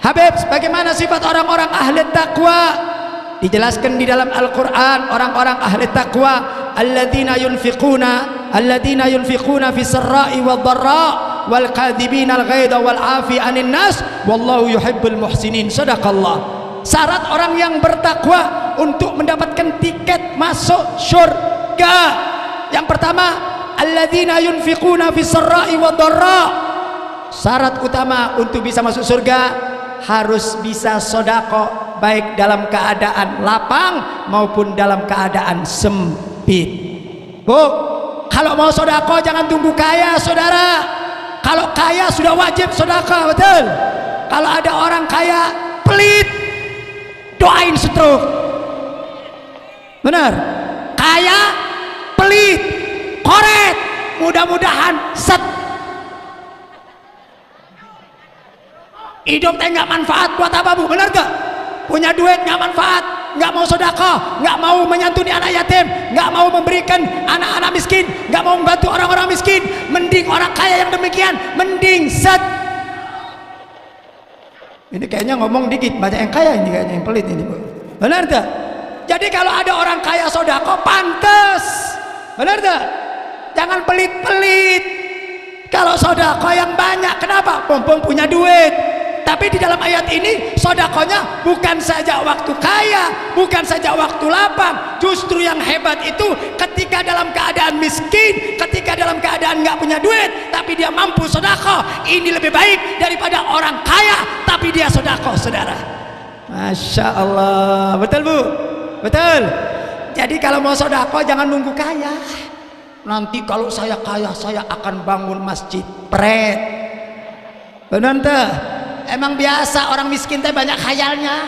Habib, bagaimana sifat orang-orang ahli taqwa? Dijelaskan di dalam Al-Quran, orang-orang ahli taqwa alladzina yunfiquna fi sarra'i wad dharra wal kadhibina al ghaidha wal 'afi 'anil nas wallahu yuhibbul muhsinin. Sadaqallah. Syarat orang yang bertakwa untuk mendapatkan tiket masuk surga, yang pertama alladzina yunfiquna fi sarra'i wad dharra. Syarat utama untuk bisa masuk surga harus bisa sodako, baik dalam keadaan lapang maupun dalam keadaan sempit. Bu, kalau mau sodako jangan tunggu kaya, saudara. Kalau kaya sudah wajib sodako, betul. Kalau ada orang kaya pelit, doain stroke. Benar. Kaya pelit, koret, mudah-mudahan set. Hidup teh nggak manfaat buat apa, Bu? Benar gak? Punya duit nggak manfaat, nggak mau sedekah, nggak mau menyantuni anak yatim, nggak mau memberikan anak-anak miskin, nggak mau membantu orang-orang miskin. Mending orang kaya yang demikian, mending set. Ini kayaknya ngomong dikit, banyak yang kaya ini, kayaknya yang pelit ini, Bu. Benar gak? Jadi kalau ada orang kaya sedekah, pantas. Benar gak? Jangan pelit-pelit. Kalau sedekah yang banyak, kenapa? Pompong punya duit. Tapi di dalam ayat ini sodakonya bukan saja waktu kaya, bukan saja waktu lapang. Justru yang hebat itu ketika dalam keadaan miskin, ketika dalam keadaan nggak punya duit, tapi dia mampu sodako. Ini lebih baik daripada orang kaya tapi dia sodako, saudara. Masya Allah, betul, Bu? Betul. Jadi kalau mau sodako jangan nunggu kaya. Nanti kalau saya kaya saya akan bangun masjid. Pret. Benar tuh? Emang biasa orang miskin teh banyak khayalnya.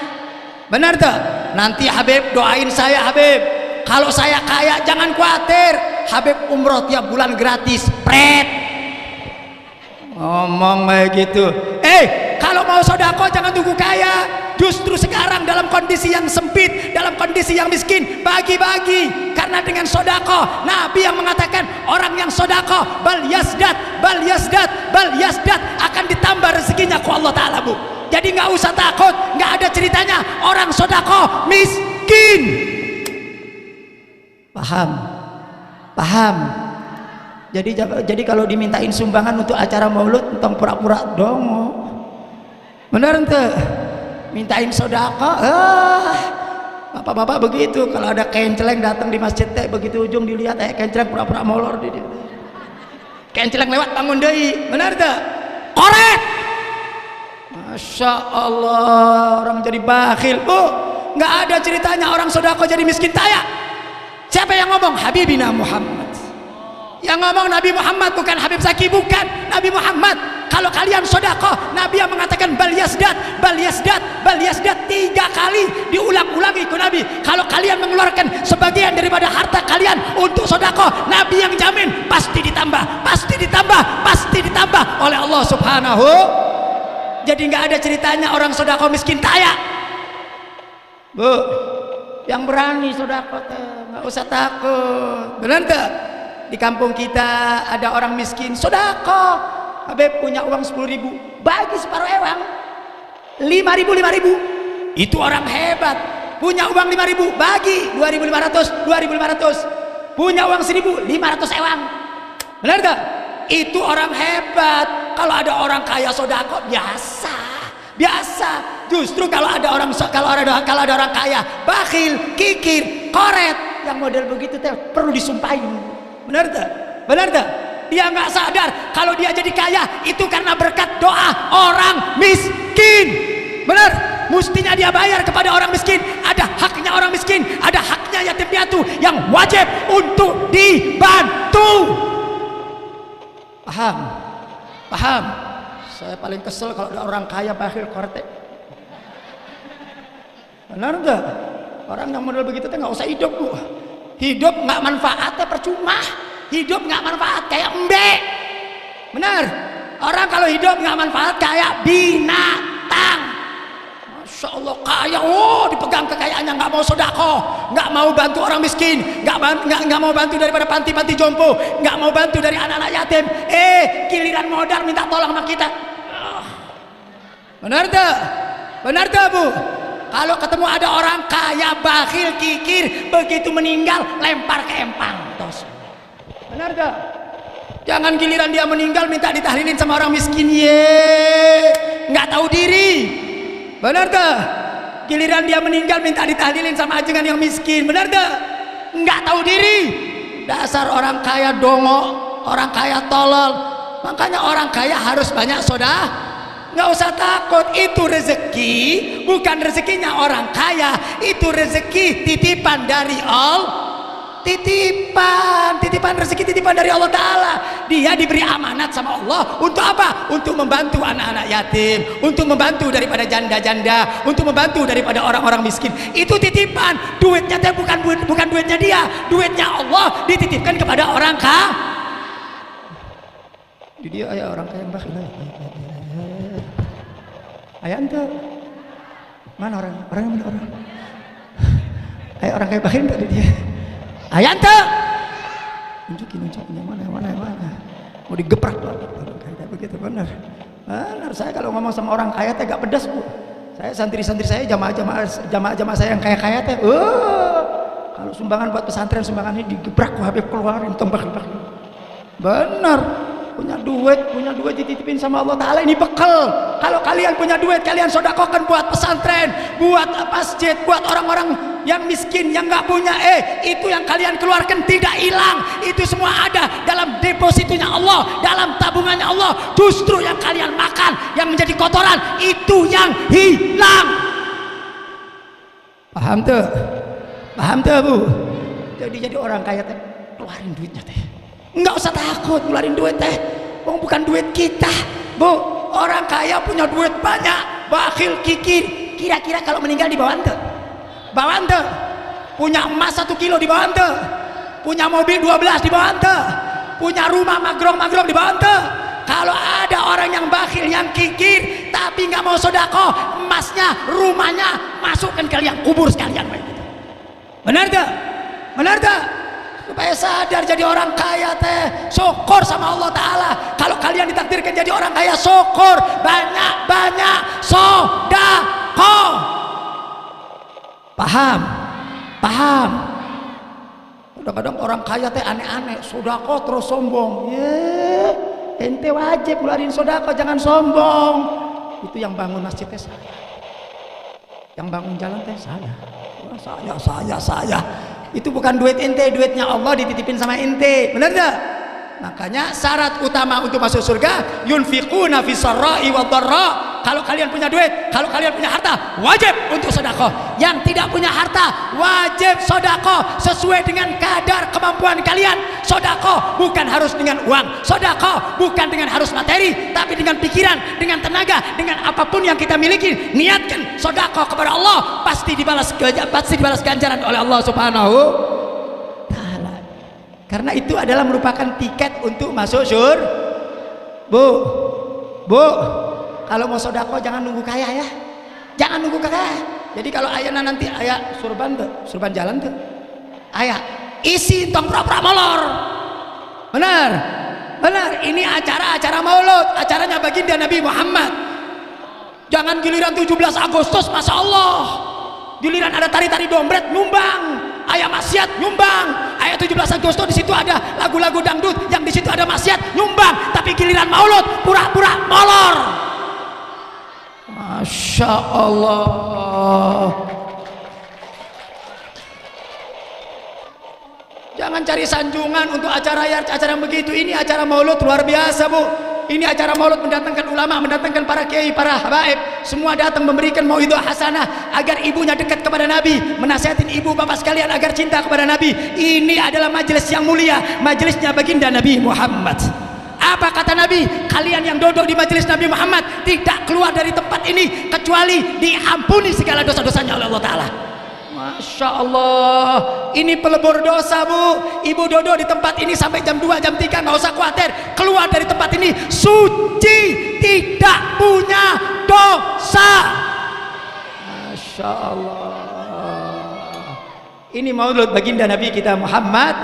Benar tuh? Nanti Habib doain saya, Habib. Kalau saya kaya jangan khawatir, Habib umroh tiap bulan gratis. Pret. Ngomong kayak gitu. Kalau mau sodako jangan tunggu kaya. Justru sekarang dalam kondisi yang sempit, dalam kondisi yang miskin, bagi-bagi. Karena dengan sodako, Nabi yang mengatakan orang yang sodako bal yasdat akan ditambah rezekinya ku Allah Ta'ala, Bu. Jadi nggak usah takut, nggak ada ceritanya orang sodako miskin. Paham. Jadi kalau dimintain sumbangan untuk acara maulud entong pura-pura dongo. Benar ente? Mintain sodako, bapak-bapak begitu. Kalau ada kenceleng datang di masjid teh, begitu ujung dilihat kenceleng pura-pura molor di kenceleng lewat bangun deui. Benar teh? Korek. Masya Allah, orang jadi bakhil, Bu. Nggak ada ceritanya orang sodako jadi miskin kaya. Siapa yang ngomong? Habibina Muhammad. Yang ngomong Nabi Muhammad, bukan Habib Zaki, bukan Nabi Muhammad. Kalau kalian sodako, Nabi yang mengatakan bal yasdat 3 kali, diulang-ulangi ke Nabi. Kalau kalian mengeluarkan sebagian daripada harta kalian untuk sodako, Nabi yang jamin pasti ditambah oleh Allah Subhanahu. Jadi nggak ada ceritanya orang sodako miskin kaya, Bu. Yang berani sodako nggak usah takut. Benar nggak? Di kampung kita ada orang miskin sodako, Habib punya uang 10.000, bagi separuh ewang 5.000. Itu orang hebat. Punya uang 5.000, bagi 2.500. Punya uang 1.500 ewang. Benar gak? Itu orang hebat. Kalau ada orang kaya sodako biasa. Justru kalau ada orang kaya bakhil, kikir, koret, yang model begitu perlu disumpahin. Benar tak? Dia nggak sadar kalau dia jadi kaya itu karena berkat doa orang miskin. Benar? Mestinya dia bayar kepada orang miskin. Ada haknya orang miskin, ada haknya yatim piatu yang wajib untuk dibantu. Paham? Saya paling kesel kalau ada orang kaya bakhil korte. Benar nggak? Orang yang model begitu nggak usah hidup, Bu. Hidup nggak manfaatnya percuma. Hidup nggak manfaat kayak embe. Benar? Orang kalau hidup nggak manfaat kayak binatang. Masya Allah kaya, dipegang kekayaannya, nggak mau sodako, nggak mau bantu orang miskin, nggak mau bantu daripada panti-panti jompo, nggak mau bantu dari anak-anak yatim. Giliran modal minta tolong sama kita. Benar tak? Benar tak Bu? Kalau ketemu ada orang kaya bakhil kikir, begitu meninggal lempar ke empang tos. Benar tak? Jangan giliran dia meninggal minta ditahlilin sama orang miskin, nggak tahu diri. Benar tak? Giliran dia meninggal minta ditahlilin sama ajengan yang miskin. Benar tak? Nggak tahu diri. Dasar orang kaya dongo, orang kaya tolol. Makanya orang kaya harus banyak sedekah. Nggak usah takut, itu rezeki, bukan rezekinya orang kaya, itu rezeki titipan dari Allah. Titipan rezeki, titipan dari Allah Ta'ala. Dia diberi amanat sama Allah untuk apa? Untuk membantu anak-anak yatim, untuk membantu daripada janda-janda, untuk membantu daripada orang-orang miskin. Itu titipan. Duitnya bukan duitnya dia, duitnya Allah dititipkan kepada orang kaya. Di dia ayah orang kaya yang bakhil. Ayah ente mana orangnya mana orang? Ayah orang kaya bakhil enggak di dia? Ayah ente nunjukin yang mana mau digeprak kayak begitu. Benar saya kalau ngomong sama orang kaya teh gak pedas Bu. Saya santri-santri saya jamaah saya yang kaya teh kalau sumbangan buat pesantren, sumbangan ini digebrak Habib keluarin tembak. Benar, punya duit dititipin sama Allah Ta'ala, ini bekal. Kalau kalian punya duit, kalian sedekahkan buat pesantren, buat masjid, buat orang-orang yang miskin, yang nggak punya. Itu yang kalian keluarkan tidak hilang, itu semua ada dalam depositonya Allah, dalam tabungannya Allah. Justru yang kalian makan, yang menjadi kotoran, itu yang hilang. Paham tuh Bu? Jadi orang kaya teh keluarin duitnya teh, nggak usah takut ngeluarin duit teh, bukan duit kita Bu. Orang kaya punya duit banyak, bakhil kikir, kira-kira kalau meninggal di bawah ente, punya emas 1 kilo di bawah ente, punya mobil 12 di bawah ente, punya rumah magrong di bawah ente. Kalau ada orang yang bakhil, yang kikir, tapi nggak mau sedekah, emasnya, rumahnya masukkan ke liang kubur sekalian. Benar tak? Supaya sadar jadi orang kaya teh syukur sama Allah Ta'ala. Kalau kalian ditakdirkan jadi orang kaya, syukur, banyak sedekah. Paham? Kadang-kadang orang kaya teh aneh-aneh, sedekah terus sombong. Ente wajib ngeluarin sedekah, jangan sombong. Itu yang bangun masjid teh saya, yang bangun jalan teh saya. Itu bukan duit ente, duitnya Allah dititipin sama ente. Benar gak? Makanya syarat utama untuk masuk surga, yunfiquna fis sarra'i wad dharra. Kalau kalian punya duit, kalau kalian punya harta, wajib untuk sedekah. Yang tidak punya harta, wajib sedekah sesuai dengan kadar kemampuan kalian. Sedekah bukan harus dengan uang, sedekah bukan dengan harus materi, tapi dengan pikiran, dengan tenaga, dengan apapun yang kita miliki. Niatkan sedekah kepada Allah, pasti dibalas ganjaran oleh Allah Subhanahu Ta'ala. Karena itu adalah merupakan tiket untuk masuk surga. Bu, kalau mau sedekah jangan nunggu kaya ya, jangan nunggu kaya. Jadi kalau ayana nanti ayah surban jalan tuh, ayah isi tong pura-pura molor. Benar. Ini acara maulud, acaranya baginda Nabi Muhammad. Jangan giliran 17 Agustus, masya Allah, giliran ada tari-tari dompet nyumbang, ayah maksiat nyumbang, ayah 17 Agustus di situ ada lagu-lagu dangdut, yang di situ ada maksiat nyumbang, tapi giliran maulud pura-pura molor. Masya Allah. Jangan cari sanjungan untuk acara yang begitu. Ini acara maulud luar biasa Bu. Ini acara maulud mendatangkan ulama, mendatangkan para kiai, para habaib, semua datang memberikan mauidhah hasanah agar ibunya dekat kepada Nabi, menasihatin ibu bapak sekalian agar cinta kepada Nabi. Ini adalah majelis yang mulia, majelisnya baginda Nabi Muhammad. Apa kata Nabi? Kalian yang duduk di majelis Nabi Muhammad tidak keluar dari tempat ini kecuali diampuni segala dosa-dosanya oleh Allah Ta'ala. Masya Allah, ini pelebur dosa Bu. Ibu duduk di tempat ini sampai jam 2, jam 3, nggak usah khawatir, keluar dari tempat ini suci, tidak punya dosa. Masya Allah. Ini maulud baginda Nabi kita Muhammad.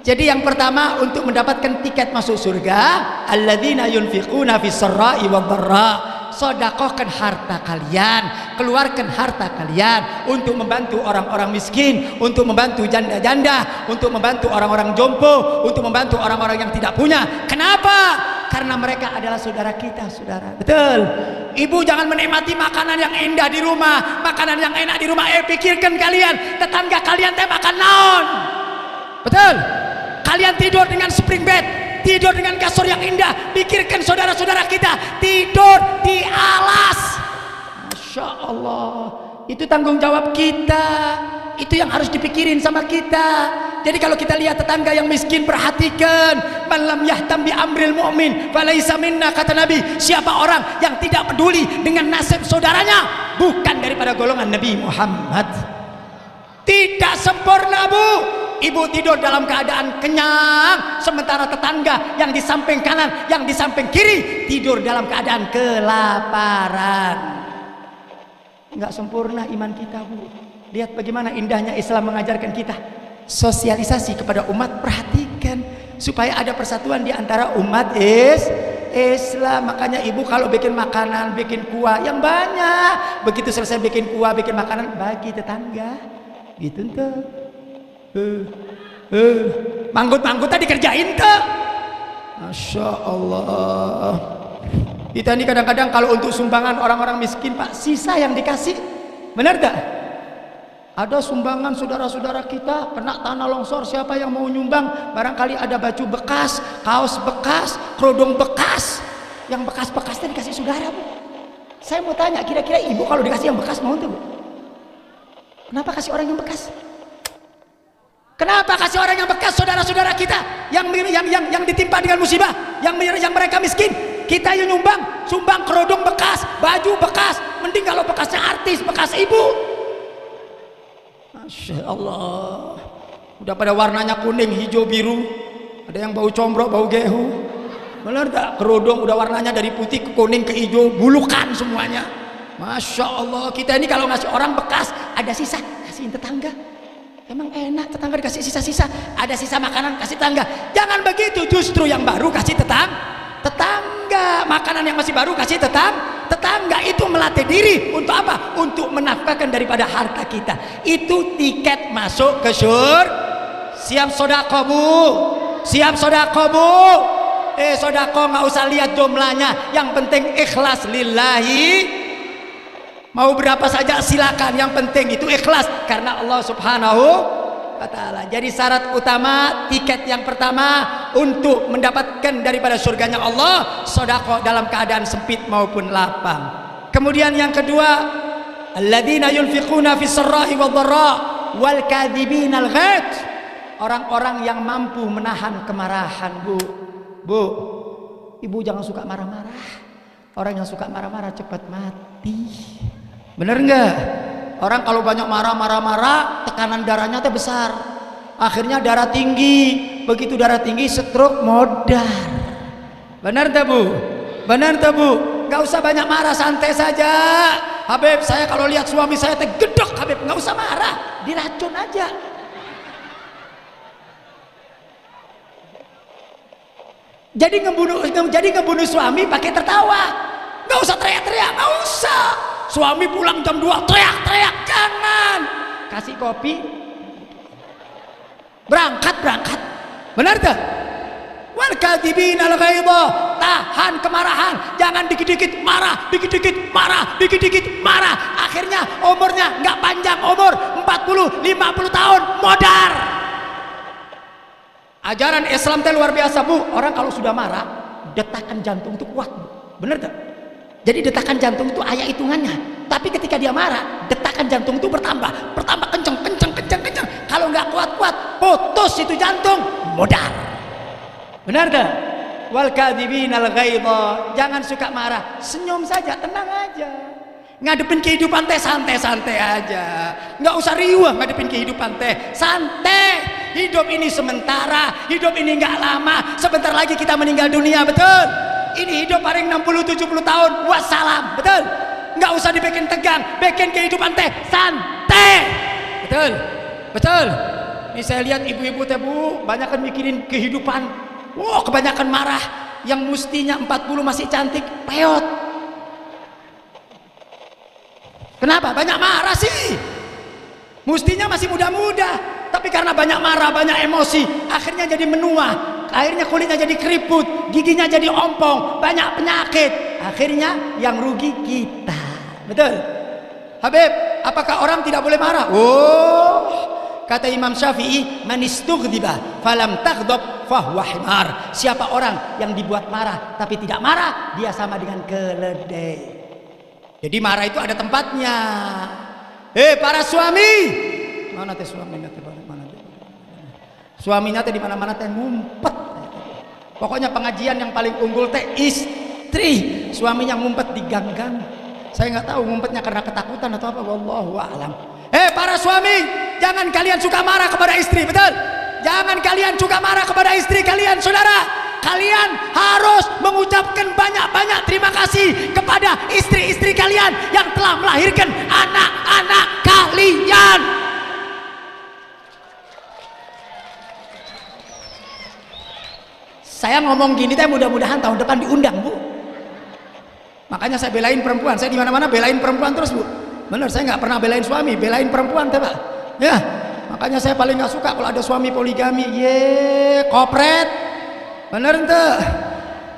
Jadi yang pertama untuk mendapatkan tiket masuk surga, alladzina yunfiquna fis sarra'i wad dharra, sodakohkan harta kalian, keluarkan harta kalian untuk membantu orang-orang miskin, untuk membantu janda-janda, untuk membantu orang-orang jompo, untuk membantu orang-orang yang tidak punya. Kenapa? Karena mereka adalah saudara kita, saudara. Betul. Ibu jangan menikmati makanan yang indah di rumah, makanan yang enak di rumah. Pikirkan kalian, tetangga kalian teh makan naon. Betul. Kalian tidur dengan spring bed, tidur dengan kasur yang indah. Pikirkan saudara-saudara kita tidur di alas. Masya Allah, itu tanggung jawab kita. Itu yang harus dipikirin sama kita. Jadi kalau kita lihat tetangga yang miskin, perhatikan. Man lam yahtam bi amril mu'min falaisa minna, kata Nabi. Siapa orang yang tidak peduli dengan nasib saudaranya, bukan daripada golongan Nabi Muhammad. Tidak sempurna, Bu. Ibu tidur dalam keadaan kenyang, sementara tetangga yang di samping kanan, yang di samping kiri tidur dalam keadaan kelaparan. Enggak sempurna iman kita, Bu. Lihat bagaimana indahnya Islam mengajarkan kita sosialisasi kepada umat. Perhatikan supaya ada persatuan di antara umat Islam. Makanya ibu kalau bikin makanan, bikin kuah yang banyak, begitu selesai bikin kuah, bikin makanan, bagi tetangga gitu tuh. Manggut-manggut tadi kerjain tuh. Masya Allah. Kita ini kadang-kadang kalau untuk sumbangan orang-orang miskin, Pak, sisa yang dikasih, benar tak? Ada sumbangan saudara-saudara kita kena tanah longsor, siapa yang mau nyumbang? Barangkali ada baju bekas, kaos bekas, kerudung bekas. Yang bekas-bekasnya dikasih saudara, Bu. Saya mau tanya, kira-kira ibu kalau dikasih yang bekas mau tuh, Bu? Kenapa kasih orang yang bekas? Kenapa kasih orang yang bekas, saudara-saudara kita yang ditimpa dengan musibah, yang mereka miskin? Kita yang nyumbang, sumbang kerudung bekas, baju bekas. Mending kalau bekasnya artis, bekas ibu. Masya Allah, udah pada warnanya kuning, hijau, biru, ada yang bau combrok, bau gehu. Benar tak? Kerudung udah warnanya dari putih ke kuning ke hijau, bulukan semuanya. Masya Allah, kita ini kalau ngasih orang bekas, ada sisa, kasihin tetangga. Emang enak tetangga dikasih sisa-sisa, ada sisa makanan kasih tetangga. Jangan begitu, justru yang baru kasih tetangga, makanan yang masih baru kasih tetangga. Itu melatih diri untuk apa? Untuk menafkahkan daripada harta kita. Itu tiket masuk ke surga. Siap sodako, Bu? Siap sodako, Bu? Sodako nggak usah lihat jumlahnya, yang penting ikhlas lillahi. Mau berapa saja silakan, yang penting itu ikhlas karena Allah Subhanahu wa ta'ala. Jadi syarat utama, tiket yang pertama untuk mendapatkan daripada surganya Allah, sedekah dalam keadaan sempit maupun lapang. Kemudian yang kedua, alladzina yunfiquna fis sarra'i wadh-dharra wal kadzibinal ghaidz. Orang-orang yang mampu menahan kemarahan, Bu. Bu, ibu jangan suka marah-marah. Orang yang suka marah-marah cepat mati. Bener enggak? Orang kalau banyak marah-marah, tekanan darahnya teh besar. Akhirnya darah tinggi. Begitu darah tinggi, stroke modar. Benar tak, Bu? Benar tak, Bu? Gak usah banyak marah, santai saja. Habib, saya kalau lihat suami saya teh gedok, Habib, gak usah marah, diracun aja. Jadi ngebunuh suami pakai tertawa. Gak usah teriak-teriak, gak usah. Suami pulang jam 2 teriak-teriak, jangan. Kasih kopi, berangkat. Benar tak? Wal kadzibinal ghaidha, tahan kemarahan, jangan dikit-dikit marah, dikit-dikit marah. Akhirnya umurnya nggak panjang, umur 40-50 tahun modar. Ajaran Islam teh luar biasa, Bu. Orang kalau sudah marah, detakan jantung itu kuat, Bu. Bener tak? Jadi detakan jantung itu ayat hitungannya. Tapi ketika dia marah, detakan jantung itu bertambah kenceng. Kalau nggak kuat-kuat, putus itu jantung, modar. Benar tak? Wal kadzibinal ghaidha, jangan suka marah, senyum saja, tenang aja. Ngadepin kehidupan teh santai-santai aja. Nggak usah riuh ngadepin kehidupan teh, santai. Hidup ini sementara, hidup ini nggak lama. Sebentar lagi kita meninggal dunia, betul? Ini hidup paling 60-70 tahun, wassalam, betul? Nggak usah dibikin tegang, bikin kehidupan teh santai, betul? Ini saya lihat ibu-ibu teh, Bu, banyak kan mikirin kehidupan. Kebanyakan marah, yang mestinya 40 masih cantik, peot. Kenapa? Banyak marah sih. Mestinya masih muda-muda, tapi karena banyak marah, banyak emosi, akhirnya jadi menua, akhirnya kulitnya jadi keriput, giginya jadi ompong, banyak penyakit. Akhirnya yang rugi kita. Betul? Habib, apakah orang tidak boleh marah? Oh, kata Imam Syafi'i, man istughdiba falam taghdab fahuwa himar. Siapa orang yang dibuat marah tapi tidak marah, dia sama dengan keledai. Jadi marah itu ada tempatnya. Para suami, mana teh suaminya teh mana teh? Suaminya teh di mana-mana teh ngumpet. Pokoknya pengajian yang paling unggul teh istri. Suaminya ngumpet di gang-gang. Saya nggak tahu ngumpetnya karena ketakutan atau apa. Wallahu a'lam. Para suami, jangan kalian suka marah kepada istri, betul? Jangan kalian suka marah kepada istri kalian, saudara. Kalian harus mengucapkan banyak-banyak terima kasih kepada istri-istri kalian yang telah melahirkan anak-anak kalian. Saya ngomong gini teh mudah-mudahan tahun depan diundang, Bu. Makanya saya belain perempuan. Saya di mana-mana belain perempuan terus, Bu. Bener, saya nggak pernah belain suami, belain perempuan teh, Pak. Ya, makanya saya paling nggak suka kalau ada suami poligami. Kopret. Bener ente,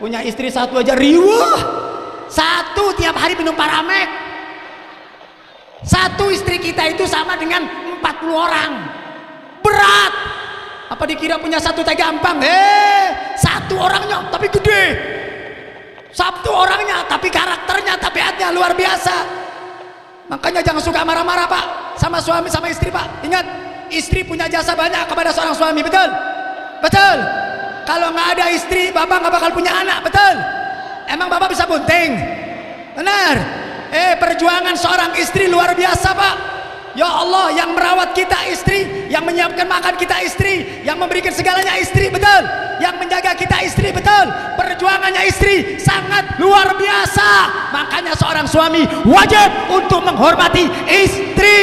punya istri satu aja riuh, satu tiap hari minum Paramek. Satu istri kita itu sama dengan 40 orang. Berat. Apa dikira punya satu teh gampang? Satu orangnya tapi gede. Satu orangnya tapi karakternya, tabiatnya luar biasa. Makanya jangan suka marah-marah, Pak, sama suami sama istri, Pak. Ingat, istri punya jasa banyak kepada seorang suami, betul? Betul. Kalau nggak ada istri, bapak nggak bakal punya anak, betul? Emang bapak bisa bunting? Benar. Perjuangan seorang istri luar biasa, Pak. Ya Allah, yang merawat kita istri, yang menyiapkan makan kita istri, yang memberikan segalanya istri, betul? Yang menjaga kita istri, betul? Perjuangannya istri sangat luar biasa. Makanya seorang suami wajib untuk menghormati istri.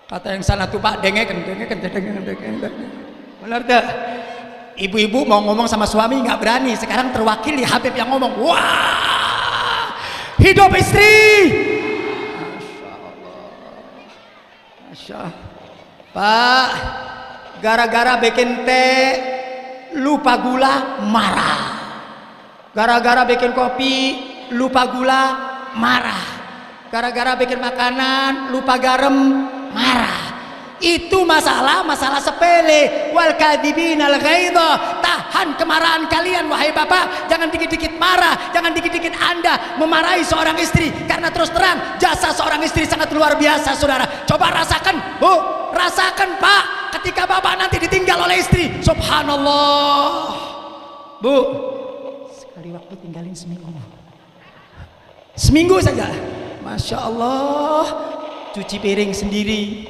Kata yang sana tuh, Pak, dengeken. Benar tak? Ibu-ibu mau ngomong sama suami nggak berani. Sekarang terwakili Habib yang ngomong. Wah, hidup istri. Masya Allah. Masya Allah. Pak, gara-gara bikin teh lupa gula marah. Gara-gara bikin kopi lupa gula marah. Gara-gara bikin makanan lupa garam marah. Itu masalah sepele. Wal kadhibinal ghaidha. Tahan kemarahan kalian wahai bapak. Jangan dikit-dikit marah, jangan dikit-dikit Anda memarahi seorang istri, karena terus terang jasa seorang istri sangat luar biasa, saudara. Coba rasakan, Bu, rasakan, Pak, ketika bapak nanti ditinggal oleh istri. Subhanallah. Bu, sekali waktu tinggalin seminggu saja. Masya Allah. Cuci piring sendiri,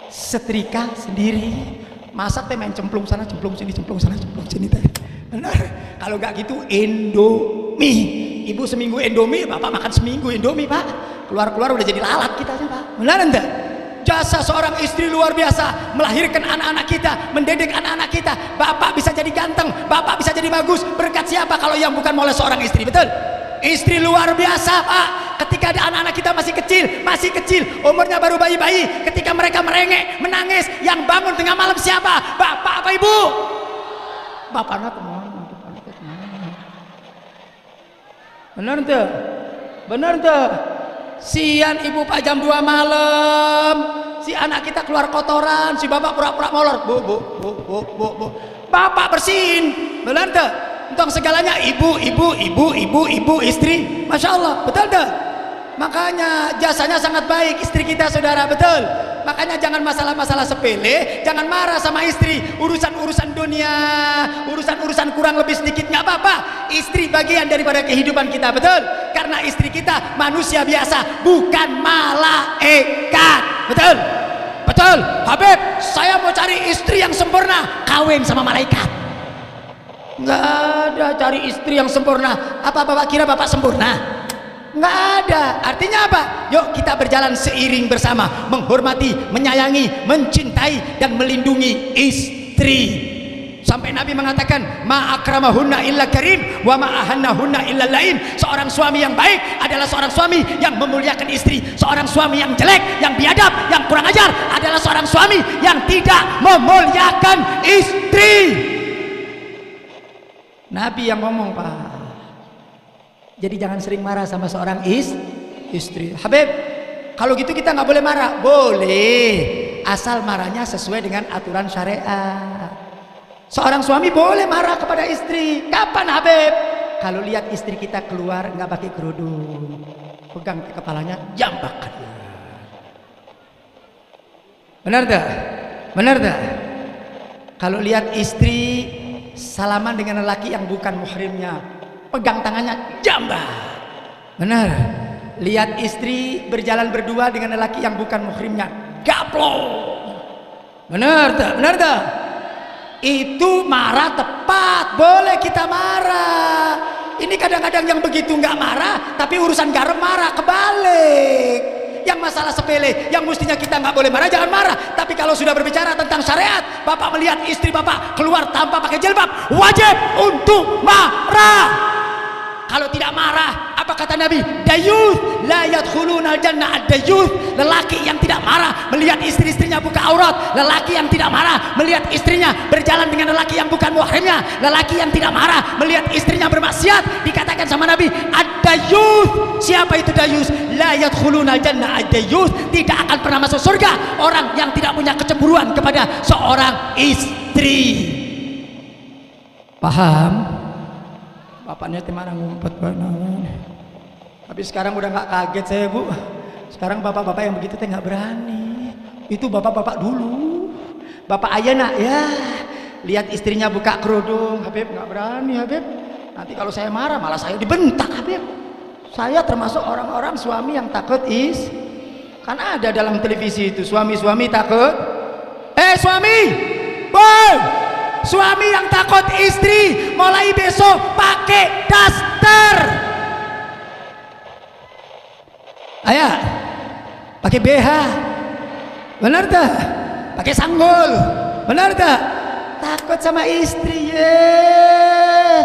setrika sendiri, masak teh main cemplung sana cemplung sini, cemplung sana cemplung sini teh. Benar. Kalau nggak gitu Indomie. Ibu seminggu Indomie, bapak makan seminggu Indomie, Pak. Keluar udah jadi lalat kita aja, Pak. Benar enggak? Jasa seorang istri luar biasa, melahirkan anak-anak kita, mendidik anak-anak kita. Bapak bisa jadi ganteng, bapak bisa jadi bagus. Berkat siapa kalau yang bukan oleh seorang istri? Betul? Istri luar biasa, Pak. Ketika ada anak-anak kita masih kecil, umurnya baru bayi-bayi, ketika mereka merengek, menangis, yang bangun tengah malam siapa? Bapak apa ibu? Bapaknya kemana? Bener tuh. Sian ibu Pak jam 2 malam, si anak kita keluar kotoran, si bapak pura-pura molor. Bu. Bapak bersihin. Bener tuh. Tentang segalanya ibu istri. Masya Allah, betul tuh. Makanya jasanya sangat baik istri kita, saudara, betul. Makanya jangan masalah-masalah sepele, jangan marah sama istri. Urusan-urusan dunia, urusan-urusan kurang lebih sedikit nggak apa-apa. Istri bagian daripada kehidupan kita, betul. Karena istri kita manusia biasa, bukan malaikat, betul. Betul, Habib, saya mau cari istri yang sempurna, kawin sama malaikat. Nggak ada cari istri yang sempurna. Apa bapak kira bapak sempurna? Nggak ada. Artinya apa? Yuk kita berjalan seiring bersama, menghormati, menyayangi, mencintai dan melindungi istri. Sampai Nabi mengatakan, ma akramahunna illa karim wa ma ahannahunna illa laim. Seorang suami yang baik adalah seorang suami yang memuliakan istri. Seorang suami yang jelek, yang biadab, yang kurang ajar adalah seorang suami yang tidak memuliakan istri. Nabi yang ngomong, Pak. Jadi jangan sering marah sama seorang istri. Habib, kalau gitu kita nggak boleh marah. Boleh, asal marahnya sesuai dengan aturan syariat. Seorang suami boleh marah kepada istri. Kapan, Habib? Kalau lihat istri kita keluar nggak pakai kerudung, pegang ke kepalanya, jambak. Benar tak? Benar tak? Kalau lihat istri salaman dengan lelaki yang bukan muhrimnya, pegang tangannya, jambak. Benar. Lihat istri berjalan berdua dengan lelaki yang bukan muhrimnya, gaplok. Benar tak? Benar tak? Itu marah tepat, boleh kita marah. Ini kadang-kadang yang begitu nggak marah, tapi urusan garam marah, kebalik. Yang masalah sepele, yang mestinya kita nggak boleh marah, jangan marah. Tapi kalau sudah berbicara tentang syariat, bapak melihat istri bapak keluar tanpa pakai jilbab, wajib untuk marah. Kalau tidak marah, apa kata Nabi? Dayuth la yadkhulunal jannah ad-dayuth. Lelaki yang tidak marah melihat istri-istrinya buka aurat, lelaki yang tidak marah melihat istrinya berjalan dengan lelaki yang bukan muhrimnya, lelaki yang tidak marah melihat istrinya bermaksiat, dikatakan sama Nabi ad-dayuth. Siapa itu dayuth? La yadkhulunal jannah ad-dayuth. Tidak akan pernah masuk surga orang yang tidak punya kecemburuan kepada seorang istri. Paham? Bapaknya temana ngumpet banget. Tapi sekarang udah nggak kaget saya, Bu. Sekarang bapak-bapak yang begitu nggak berani. Itu bapak-bapak dulu. Bapak Ayana ya, lihat istrinya buka kerudung, Habib nggak berani, Habib. Nanti kalau saya marah malah saya dibentak, Habib. Saya termasuk orang-orang suami yang takut kan ada dalam televisi itu suami-suami takut. Suami, boy. Suami yang takut istri mulai besok pakai daster. Ayah, pakai BH. Benar tak? Pakai sanggul. Benar tak? Takut sama istri ya.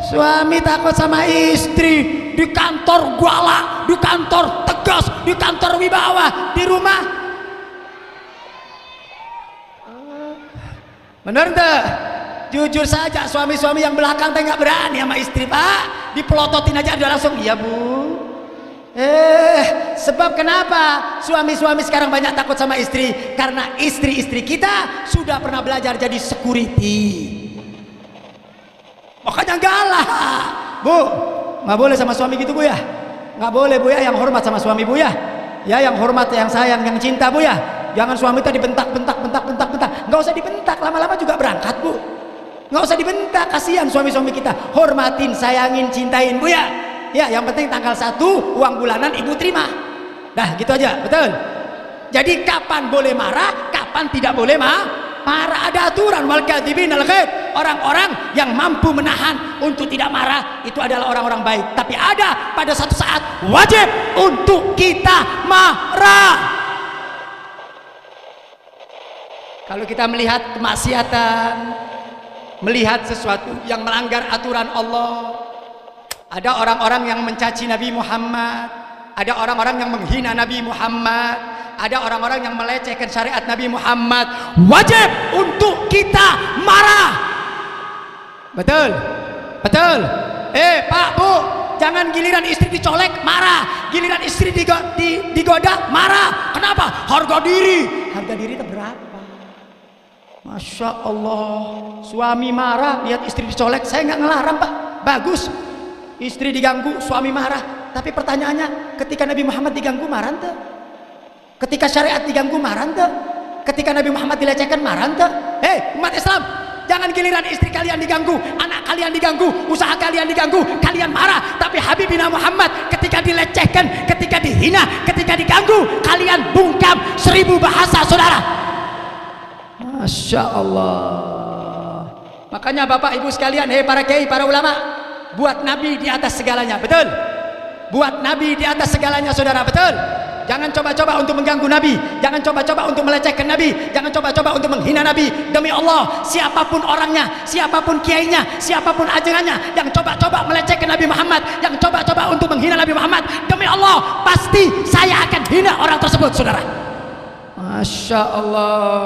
Suami takut sama istri. Di kantor galak, di kantor tegas, di kantor wibawa, di rumah. Benar enggak? Jujur saja, suami-suami yang belakang nggak berani sama istri, Pak. Dipelototin aja udah langsung, iya Bu. Sebab kenapa suami-suami sekarang banyak takut sama istri? Karena istri-istri kita sudah pernah belajar jadi security. Makanya galak, Bu. Nggak boleh sama suami gitu, Bu ya. Nggak boleh, Bu ya, yang hormat sama suami, Bu ya. Ya, yang hormat, yang sayang, yang cinta, Bu ya. Jangan suami tadi bentak. Nggak usah dibentak, lama-lama juga berangkat, Bu. Nggak usah dibentak, kasihan suami-suami kita. Hormatin, sayangin, cintain, Bu ya. Ya, yang penting tanggal 1 uang bulanan ibu terima. Dah, gitu aja, betul. Jadi kapan boleh marah, kapan tidak boleh marah, ada aturan. Wal kadzibin al ghaid. Orang-orang yang mampu menahan untuk tidak marah itu adalah orang-orang baik. Tapi ada pada satu saat wajib untuk kita marah. Kalau kita melihat kemaksiatan, melihat sesuatu yang melanggar aturan Allah, ada orang-orang yang mencaci Nabi Muhammad, ada orang-orang yang menghina Nabi Muhammad, ada orang-orang yang melecehkan syariat Nabi Muhammad, wajib untuk kita marah. Betul? Betul? Pak, Bu, jangan giliran istri dicolek marah, giliran istri digoda marah. Kenapa? Harga diri itu berapa? Masya Allah, suami marah lihat istri dicolek, saya nggak ngelarang, Pak, bagus. Istri diganggu, suami marah. Tapi pertanyaannya, ketika Nabi Muhammad diganggu marah ente? Ketika syariat diganggu marah ente? Ketika Nabi Muhammad dilecehkan marah ente? Umat Islam, jangan giliran istri kalian diganggu, anak kalian diganggu, usaha kalian diganggu, kalian marah. Tapi Habibina Muhammad ketika dilecehkan, ketika dihina, ketika diganggu, kalian bungkam 1000 bahasa, saudara. Masya Allah. Makanya Bapak Ibu sekalian, para kiai, para ulama, buat Nabi di atas segalanya, betul? Buat Nabi di atas segalanya, saudara, betul? Jangan coba-coba untuk mengganggu Nabi, jangan coba-coba untuk melecehkan Nabi, jangan coba-coba untuk menghina Nabi. Demi Allah, siapapun orangnya, siapapun kiainya, siapapun ajarannya yang coba-coba melecehkan Nabi Muhammad, yang coba-coba untuk menghina Nabi Muhammad, demi Allah pasti saya akan hina orang tersebut, saudara. Masya Allah.